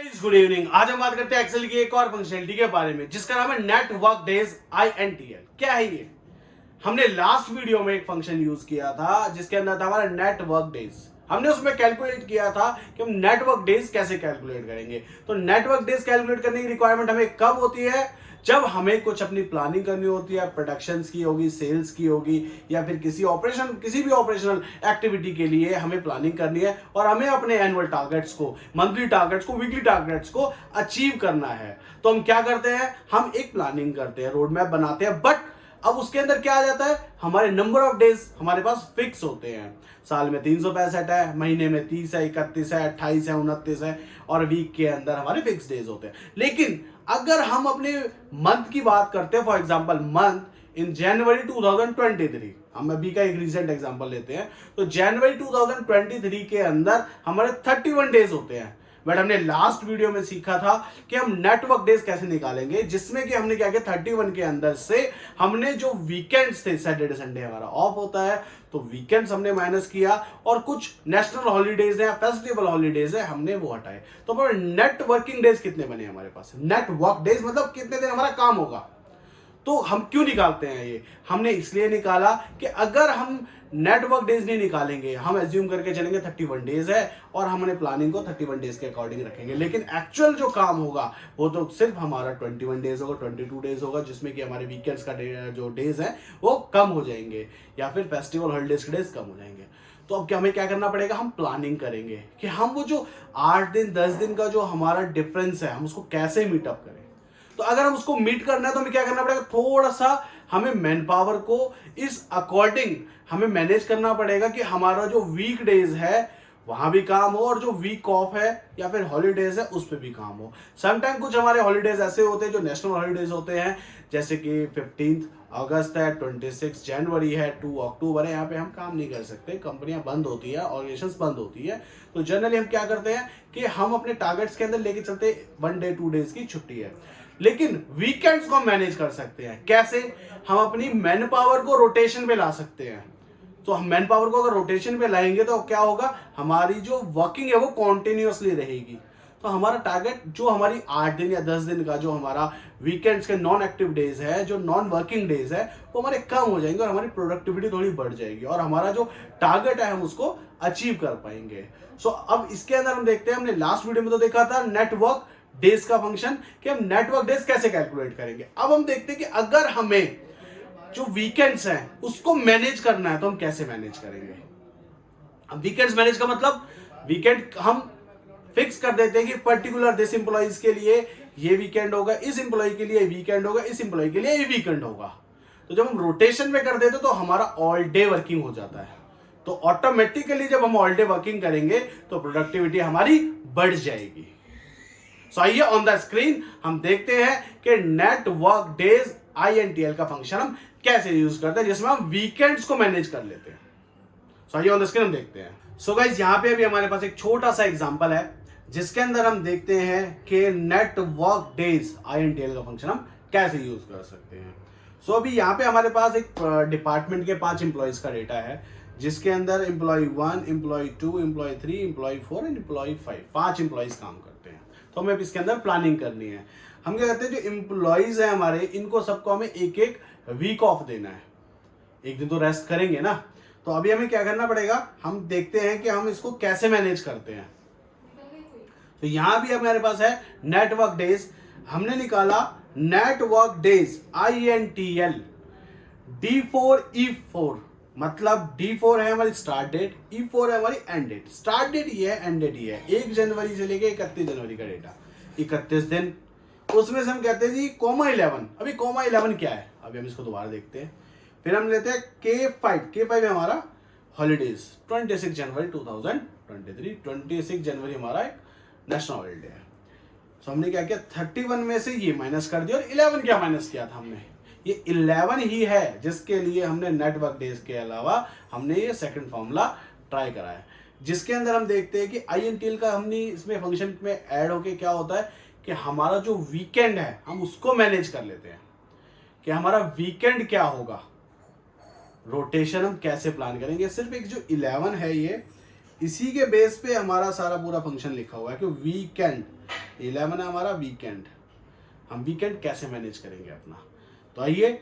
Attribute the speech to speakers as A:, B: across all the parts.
A: Guys good evening. आज हम बात करते हैं एक्सेल की एक और फंक्शनलिटी के बारे में जिसका नाम है नेट वर्क डेज INTL। क्या है ये? हमने लास्ट वीडियो में एक फंक्शन यूज किया था जिसके अंदर था हमारा नेट वर्क डेज। हमने उसमें कैलकुलेट किया था कि हम नेटवर्क डेज कैसे कैलकुलेट करेंगे। तो नेटवर्क डेज कैलकुलेट करने की रिक्वायरमेंट हमें कब होती है? जब हमें कुछ अपनी प्लानिंग करनी होती है, प्रोडक्शंस की होगी, सेल्स की होगी, या फिर किसी भी ऑपरेशनल एक्टिविटी के लिए हमें प्लानिंग करनी है और हमें अपने एनुअल टारगेट्स को, मंथली टारगेट्स को, वीकली टारगेट्स को अचीव करना है। तो हम क्या करते हैं? हम एक प्लानिंग करते हैं, रोड मैप बनाते हैं। बट अब उसके अंदर क्या आ जाता है? हमारे नंबर ऑफ डेज हमारे पास फिक्स होते हैं। साल में 365 है, महीने में 30 है, 31 है, 28 है, 29 है, और वीक के अंदर हमारे फिक्स डेज होते हैं। लेकिन अगर हम अपने मंथ की बात करते हैं, फॉर एग्जांपल मंथ इन जनवरी 2023, हम अभी का एक रिसेंट एग्जांपल लेते हैं, तो जनवरी 2023 के अंदर हमारे 31 डेज होते हैं। बट हमने लास्ट वीडियो में सीखा था कि हम नेटवर्क डेज कैसे निकालेंगे, जिसमें कि हमने क्या किया, 31 के अंदर से हमने जो वीकेंड्स थे, सैटरडे संडे हमारा ऑफ होता है, तो वीकेंड्स हमने माइनस किया और कुछ नेशनल हॉलीडेज हैं, फेस्टिवल हॉलीडेज है, हमने वो हटाए। तो हमारे नेट वर्किंग डेज कितने बने हमारे पास? नेट वर्क डेज मतलब कितने दिन हमारा काम होगा। तो हम क्यों निकालते हैं ये? हमने इसलिए निकाला कि अगर हम नेटवर्क डेज नहीं निकालेंगे, हम एज्यूम करके चलेंगे 31 डेज है और हमने प्लानिंग को 31 डेज के अकॉर्डिंग रखेंगे, लेकिन एक्चुअल जो काम होगा वो तो सिर्फ हमारा 21 डेज होगा, 22 डेज होगा, जिसमें कि हमारे वीकेंड्स का जो डेज है वो कम हो जाएंगे या फिर फेस्टिवल हॉलीडेज के डेज कम हो जाएंगे। तो अब हमें क्या करना पड़ेगा? हम प्लानिंग करेंगे कि हम वो जो 8 दिन 10 दिन का जो हमारा डिफरेंस है हम उसको कैसे मीटअप करें। तो अगर हम उसको मीट करना है तो हमें क्या करना पड़ेगा? थोड़ा सा हमें मैन पावर को इस अकॉर्डिंग हमें मैनेज करना पड़ेगा कि हमारा जो वीक डेज है वहां भी काम हो और जो वीक ऑफ है या फिर हॉलीडेज है उस पर भी काम हो। समटाइम कुछ हमारे हॉलीडेज ऐसे होते हैं जो नेशनल हॉलीडेज होते हैं, जैसे कि 15 अगस्त है, 26 जनवरी है, 2 अक्टूबर है, यहाँ पे हम काम नहीं कर सकते, कंपनियां बंद होती है, ऑर्गेनाइजेशंस बंद होती है। तो जनरली हम क्या करते हैं कि हम अपने टारगेट्स के अंदर लेके चलते 1 डे 2 डेज की छुट्टी है। लेकिन वीकेंड्स को हम मैनेज कर सकते हैं। कैसे? हम अपनी मैन पावर को रोटेशन पे ला सकते हैं। तो हम मैन पावर को अगर रोटेशन पे लाएंगे तो क्या होगा? हमारी जो वर्किंग है वो कॉन्टिन्यूसली रहेगी। तो हमारा टारगेट जो हमारी 8 दिन या 10 दिन का जो हमारा वीकेंड्स के नॉन एक्टिव डेज है, जो नॉन वर्किंग डेज है, वो हमारे कम हो जाएंगे और हमारी प्रोडक्टिविटी थोड़ी बढ़ जाएगी और हमारा जो टारगेट है हम उसको अचीव कर पाएंगे। सो अब इसके अंदर हम देखते हैं, हमने लास्ट वीडियो में तो देखा था नेटवर्क डेज का फंक्शन कि हम नेटवर्क डेज कैसे कैलकुलेट करेंगे। अब हम देखते हैं कि अगर हमें जो वीकेंड्स हैं उसको मैनेज करना है तो हम कैसे मैनेज करेंगे। अब वीकेंड्स मैनेज का मतलब, वीकेंड हम फिक्स कर देते हैं कि पर्टिकुलर दिस इंप्लॉइज के लिए ये वीकेंड होगा, इस इंप्लॉय के लिए वीकेंड होगा, इस इंप्लॉय के लिए ये वीकेंड होगा। तो जब हम रोटेशन में कर देते तो हमारा ऑल डे वर्किंग हो जाता है। तो ऑटोमेटिकली जब हम ऑल डे वर्किंग करेंगे तो प्रोडक्टिविटी हमारी बढ़ जाएगी। सो आइए ऑन द स्क्रीन हम देखते हैं कि नेट वर्क डेज INTL का फंक्शन हम कैसे यूज करते हैं, जिसमें हम वीकेंड्स को मैनेज कर लेते हैं। सो आइए ऑन द स्क्रीन हम देखते हैं। सो गाइस यहाँ पे अभी हमारे पास एक छोटा सा एग्जांपल है जिसके अंदर हम देखते हैं कि नेट वर्क डेज INTL का फंक्शन हम कैसे यूज कर सकते हैं। सो अभी यहाँ पे हमारे पास एक डिपार्टमेंट के 5 एम्प्लॉयज का डेटा है, जिसके अंदर employee 1, employee 2, employee 3, employee 4 and employee 5, 5 employees काम करते हैं। तो हमें इसके अंदर प्लानिंग करनी है। हम क्या करते हैं, जो एम्प्लॉयज हैं हमारे, इनको सबको हमें एक एक वीक ऑफ देना है। एक दिन तो रेस्ट करेंगे ना। तो अभी हमें क्या करना पड़ेगा, हम देखते हैं कि हम इसको कैसे मैनेज करते हैं। तो यहां भी हमारे पास है नेटवर्क डेज। हमने निकाला नेटवर्क डेज INTL D4E4, मतलब D4 है हमारी स्टार्ट डेट, E4 है हमारी एंड डेट। स्टार्ट डेट ये है, एंड डेट ये है। 1 जनवरी से लेके 31 जनवरी का डेटा, 31 दिन। उसमें से हम कहते हैं जी (11). अभी (11) क्या है, अभी हम इसको दोबारा देखते हैं। फिर हम लेते हैं K5 है हमारा हॉलीडेज, 26 जनवरी 2023, 26 जनवरी हमारा एक नेशनल हॉलीडे है। तो हमने क्या किया, 31 में से ये माइनस कर दिया और 11 क्या माइनस किया था हमने, ये 11 ही है जिसके लिए हमने नेटवर्क डेज के अलावा हमने ये सेकंड फॉर्मूला ट्राई करा है, जिसके अंदर हम देखते हैं कि INTL का हमने इसमें फंक्शन में ऐड होके क्या होता है कि हमारा जो वीकेंड है हम उसको मैनेज कर लेते हैं कि हमारा वीकेंड क्या होगा, रोटेशन हम कैसे प्लान करेंगे। सिर्फ एक जो 11 है ये, इसी के बेस पे हमारा सारा पूरा फंक्शन लिखा हुआ है कि वीकेंड 11 है हमारा वीकेंड। हम वीकेंड कैसे मैनेज करेंगे अपना, तो आइए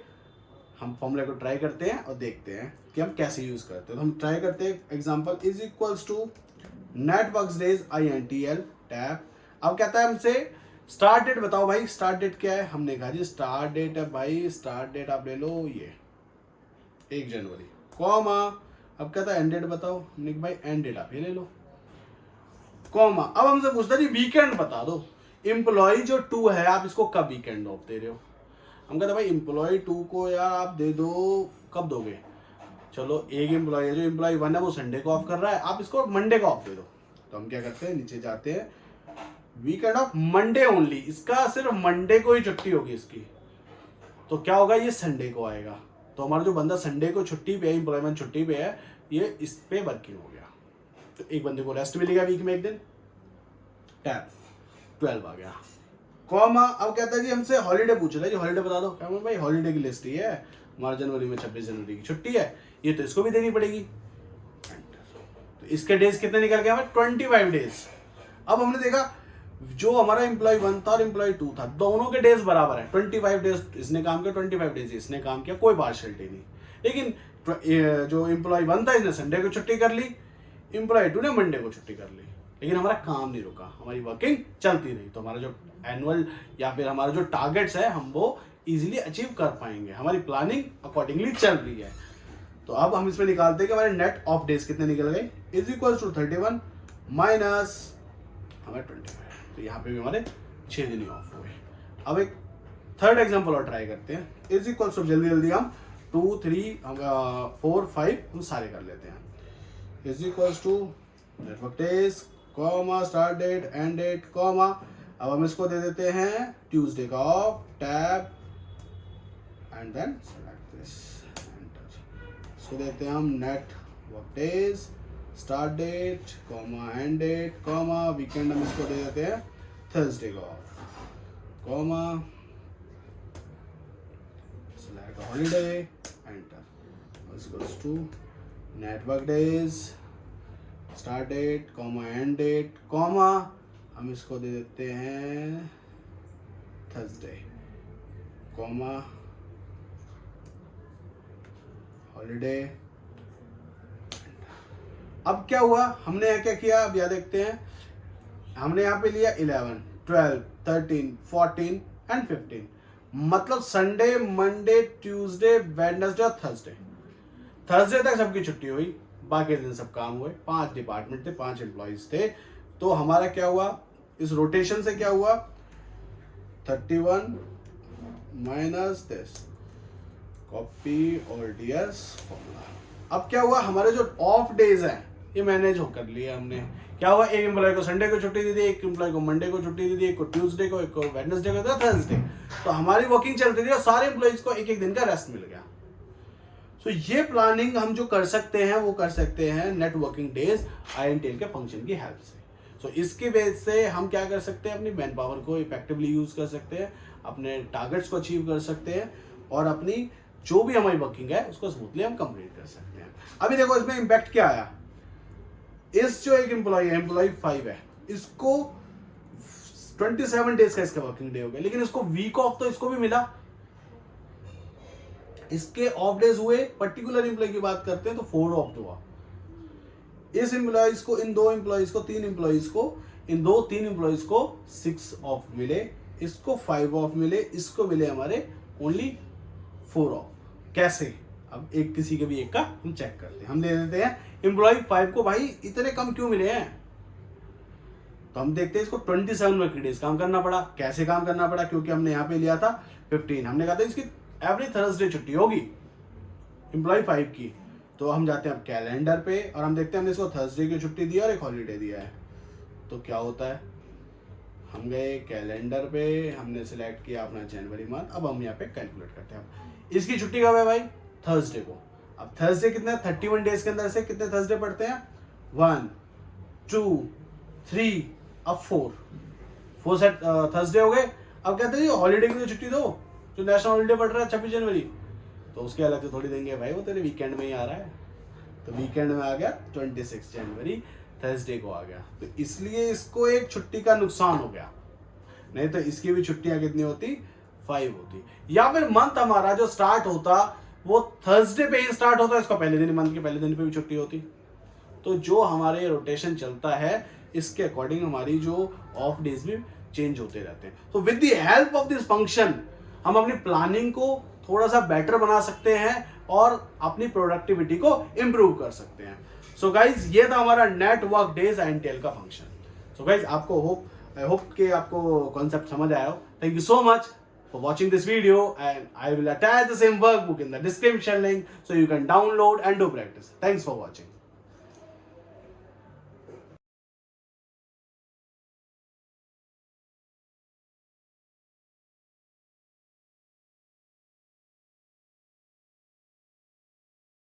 A: हम फॉर्मूला को ट्राई करते हैं और देखते हैं कि हम कैसे यूज करते हैं। तो हम ट्राई करते हैं example is equals to network days INTL tab. अब कहता है हमसे स्टार्ट डेट बताओ भाई, स्टार्ट डेट क्या है। हमने कहा जी स्टार्ट डेट है भाई, स्टार्ट डेट आप ले लो ये 1 जनवरी कॉमा। अब कहता है एंड डेट बताओ, हमने कहा भाई एंड डेट आप ये ले लो कॉमा। अब हमसे पूछता है जी वीकेंड बता दो, एम्प्लॉय जो 2 है आप इसको कब वीकेंड ऑफ दे रहे हो। हम कहते हैं भाई एम्प्लॉय 2 को यार आप दे दो, कब दोगे। चलो एक एम्प्लॉय है, जो एम्प्लॉय 1 है वो संडे को ऑफ कर रहा है, आप इसको मंडे को ऑफ दे दो। तो हम क्या करते हैं नीचे जाते हैं, वीकेंड ऑफ मंडे ओनली, इसका सिर्फ मंडे को ही छुट्टी होगी इसकी। तो क्या होगा, ये संडे को आएगा। तो हमारा जो बंदा संडे को छुट्टी पे है, एम्प्लॉयमेंट छुट्टी पे है, ये इस पे वर्किंग हो गया। तो एक बंदे को रेस्ट मिलेगा वीक में एक दिन, टैब 12 आ गया कॉमा। अब कहता है जी हमसे हॉलीडे पूछ रहा है, जी हॉलीडे बता दो। क्या भाई हॉलीडे की लिस्ट ही है, हमारा जनवरी में 26 जनवरी की छुट्टी है, ये तो इसको भी देनी पड़ेगी। तो इसके डेज कितने निकल गए हमें, 25 डेज। अब हमने देखा जो हमारा एम्प्लॉय 1 था और एम्प्लॉय 2 था, दोनों के डेज बराबर है। 25 डेज इसने काम किया, 25 डेज इसने काम किया, कोई पार्शियलिटी नहीं। लेकिन जो एम्प्लॉय 1 था इसने संडे को छुट्टी कर ली, एम्प्लॉय 2 ने मंडे को छुट्टी कर ली, लेकिन हमारा काम नहीं रुका, हमारी वर्किंग चलती रही। तो हमारा जो एनुअल या फिर हमारा जो टारगेट्स है हम वो इजीली अचीव कर पाएंगे, हमारी प्लानिंग अकॉर्डिंगली चल रही है। तो अब हम इसमें निकालते हैं कि हमारे नेट ऑफ डेज कितने निकल गए, इज इक्वल टू 31 माइनस हमारे 25। तो यहाँ पे भी हमारे 6 दिन ही ऑफ हुए। अब एक थर्ड एग्जांपल और ट्राई करते हैं, इज इक्वल टू जल्दी जल्दी हम 2 3 4 5 हम सारे कर लेते हैं। Is equal to network days comma start date end date comma. अब हम इसको दे देते हैं ट्यूसडे का off tab and then select this enter. इसको देते हैं हम network days start date comma end date comma. Weekend हम इसको दे देते हैं थर्सडे का off comma select holiday enter. Equals to network days start date comma end date comma. हम इसको दे देते हैं थर्सडे कॉमा हॉलीडे। अब क्या हुआ, हमने यहाँ क्या किया, अब यह देखते हैं। हमने यहाँ पे लिया 11 12 13 14 एंड 15, मतलब संडे मंडे ट्यूसडे वेडनेसडे और थर्सडे। थर्सडे तक सबकी छुट्टी हुई, बाकी दिन सब काम हुए। 5 डिपार्टमेंट थे, 5 एम्प्लॉइज थे। तो हमारा क्या हुआ, इस रोटेशन से क्या हुआ, 31 माइनस दिस कॉपी और डीएस फॉर्मूला। अब क्या हुआ, हमारे जो ऑफ डेज हैं ये मैनेज हो कर लिया हमने। क्या हुआ, एक एम्प्लॉय को संडे को छुट्टी दी थी, एक एम्प्लॉय को मंडे को छुट्टी दी थी, एक को ट्यूसडे को, एक को वेडनेसडे को, थर्सडे। तो हमारी वर्किंग चलती थी और सारे एम्प्लॉइज को एक एक दिन का रेस्ट मिल गया। सो ये प्लानिंग हम जो कर सकते हैं वो कर सकते हैं नेटवर्किंग डेज INTL के फंक्शन की हेल्प से। सो इसके बेस से हम क्या कर सकते हैं, अपनी मैन पावर को इफेक्टिवली यूज कर सकते हैं, अपने टारगेट्स को अचीव कर सकते हैं और अपनी जो भी हमारी वर्किंग है उसको स्मूथली हम कंप्लीट कर सकते हैं। अभी देखो इसमें इम्पैक्ट क्या आया, इस जो एक एम्प्लॉय है, एम्प्लॉय 5 है, इसको 27 डेज का इसका वर्किंग डे हो गया, लेकिन इसको वीक ऑफ तो इसको भी मिला, इसके ऑफ डेज हुए। पर्टिकुलर एम्प्लॉय की बात करते हैं तो 4 ऑफ हुआ। इस एम्प्लॉइज को, इन 2 एम्प्लॉइज को, 3 एम्प्लॉइज को, इन 3 एम्प्लॉइज को 6 ऑफ मिले, इसको 5 ऑफ मिले, इसको मिले हमारे ओनली 4 ऑफ। कैसे, अब एक किसी के भी एक का हम चेक करते हैं। हम दे देते हैं एम्प्लॉय 5 को, भाई इतने कम क्यों मिले हैं। तो हम देखते हैं इसको 27 वर्किंग डेज काम करना पड़ा। कैसे काम करना पड़ा, क्योंकि हमने यहाँ पे लिया था 15, हमने कहा था इसकी एवरी थर्सडे छुट्टी होगी एम्प्लॉय 5 की। तो हम जाते हैं अब कैलेंडर पे और हम देखते हैं हमने इसको थर्सडे की छुट्टी दी और एक हॉलीडे दिया है। तो क्या होता है, हम गए कैलेंडर पे, हमने सिलेक्ट किया अपना जनवरी मंथ। अब हम यहाँ पे कैलकुलेट करते हैं, इसकी छुट्टी कब है भाई, थर्सडे को। अब थर्सडे कितने, 31 डेज के अंदर से कितने थर्सडे पड़ते हैं, 1 2 3 अब 4 सेट थर्सडे हो गए। अब कहते हैं हॉलीडे की छुट्टी दो, जो नेशनल हॉलीडे पड़ रहा है 26 जनवरी, तो उसके अलग से थोड़ी देंगे भाई, वो तेरे वीकेंड में ही आ रहा है। तो वीकेंड में आ गया 26 जनवरी, थर्सडे को आ गया, तो इसलिए इसको एक छुट्टी का नुकसान हो गया, नहीं तो इसकी भी छुट्टियां कितनी होती, 5 होती। या फिर मंथ हमारा जो स्टार्ट होता वो थर्सडे पे ही स्टार्ट होता, इसका पहले दिन, मंथ के पहले दिन पे भी छुट्टी होती। तो जो हमारे रोटेशन चलता है इसके अकॉर्डिंग हमारी जो ऑफ डेज भी चेंज होते रहते हैं। तो with the help of this function हम अपनी प्लानिंग को थोड़ा सा बेटर बना सकते हैं और अपनी प्रोडक्टिविटी को इंप्रूव कर सकते हैं। सो गाइज ये था हमारा नेट वर्क डेज INTL का फंक्शन। सो गाइज आपको आई होप कि आपको कॉन्सेप्ट समझ आया हो। Thank you so much for watching this video, and I will attach the same workbook in the description link so you can download and do practice. Thanks for watching.